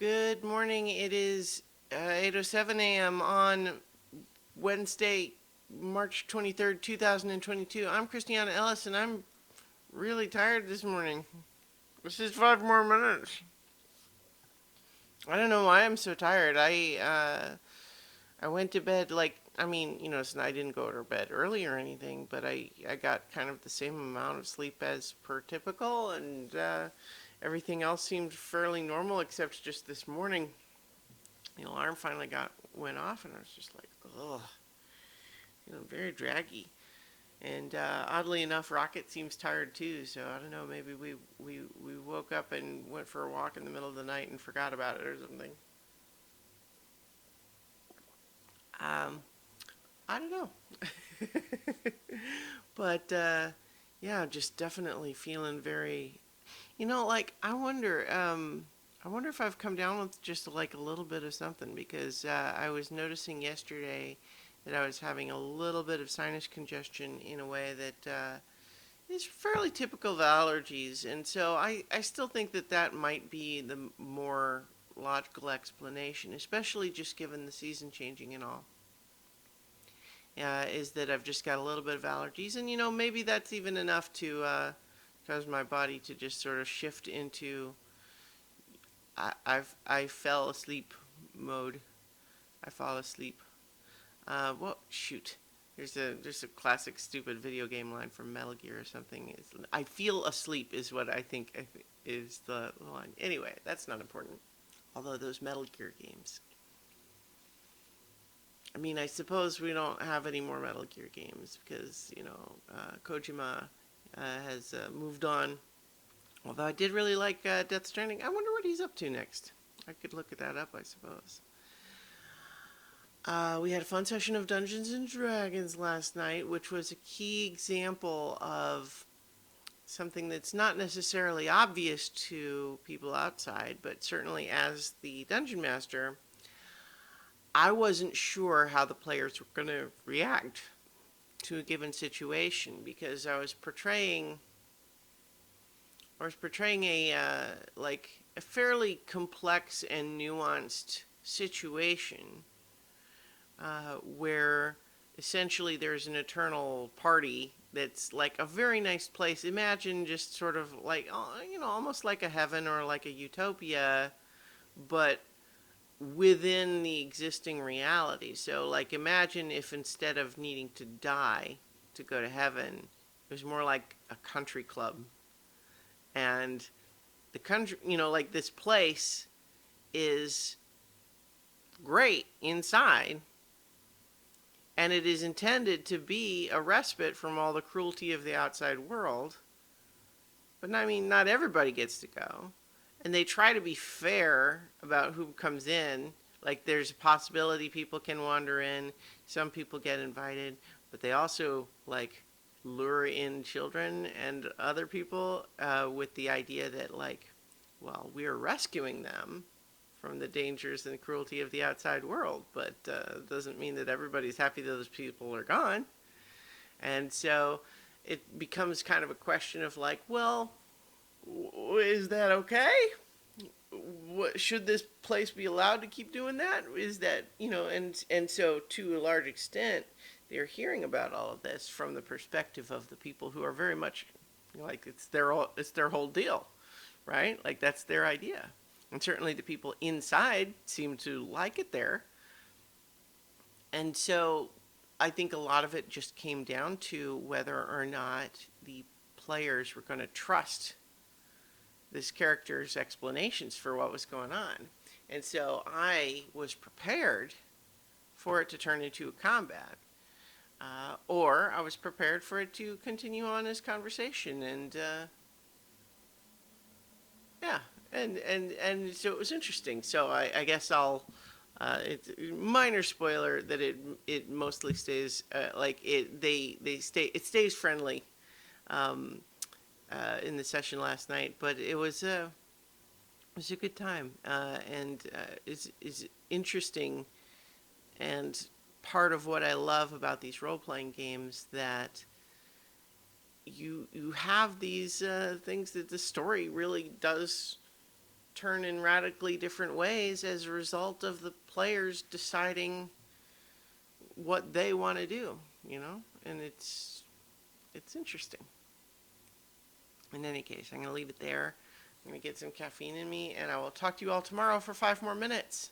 Good morning. It is 8:07 a.m. on Wednesday, March 23rd, 2022. I'm Christiana Ellis, and I'm really tired this morning. This is 5 more minutes. I don't know why I'm so tired. I went to bed I didn't go to bed early or anything, but I got kind of the same amount of sleep as per typical, and everything else seemed fairly normal except just this morning. The alarm finally went off, and I was just like, ugh, very draggy. And oddly enough, Rocket seems tired too. So I don't know. Maybe we woke up and went for a walk in the middle of the night and forgot about it or something. Um, I don't know. But yeah, just definitely feeling very. I wonder if I've come down with just like a little bit of something because I was noticing yesterday that I was having a little bit of sinus congestion in a way that is fairly typical of allergies. And so I still think that that might be the more logical explanation, especially just given the season changing and all. Is that I've just got a little bit of allergies, and maybe that's even enough to cause my body to just sort of shift into I fell asleep mode. I fall asleep. Well, shoot. There's a classic stupid video game line from Metal Gear or something. I feel asleep is what I think is the line. Anyway, that's not important. Although those Metal Gear games. I mean, I suppose we don't have any more Metal Gear games because Kojima has moved on. Although I did really like Death Stranding. I wonder what he's up to next. I could look that up, I suppose. We had a fun session of Dungeons and Dragons last night, which was a key example of something that's not necessarily obvious to people outside, but certainly as the dungeon master, I wasn't sure how the players were going to react to a given situation because I was portraying a fairly complex and nuanced situation where essentially there's an eternal party that's like a very nice place. Imagine just sort of like almost like a heaven or like a utopia, but within the existing reality. So like imagine if instead of needing to die to go to heaven, it was more like a country club. And the country, like this place is great inside, and it is intended to be a respite from all the cruelty of the outside world. But I mean, not everybody gets to go. And they try to be fair about who comes in. Like, there's a possibility people can wander in, some people get invited, but they also, like, lure in children and other people with the idea that, like, well, we are rescuing them from the dangers and cruelty of the outside world, but doesn't mean that everybody's happy that those people are gone. And so it becomes kind of a question of like, well, is that okay? Should this place be allowed to keep doing that? Is that and so to a large extent, they're hearing about all of this from the perspective of the people who are very much like it's their whole deal, right? Like that's their idea, and certainly the people inside seem to like it there. And so I think a lot of it just came down to whether or not the players were going to trust this character's explanations for what was going on. And so I was prepared for it to turn into a combat. Or I was prepared for it to continue on as conversation. And yeah, and so it was interesting. So I guess I'll. It's a minor spoiler that it mostly stays like they stay it stays friendly in the session last night, but it was a good time, and is interesting, and part of what I love about these role playing games that you have these things that the story really does turn in radically different ways as a result of the players deciding what they want to do, and it's interesting. In any case, I'm going to leave it there. I'm going to get some caffeine in me, and I will talk to you all tomorrow for 5 more minutes.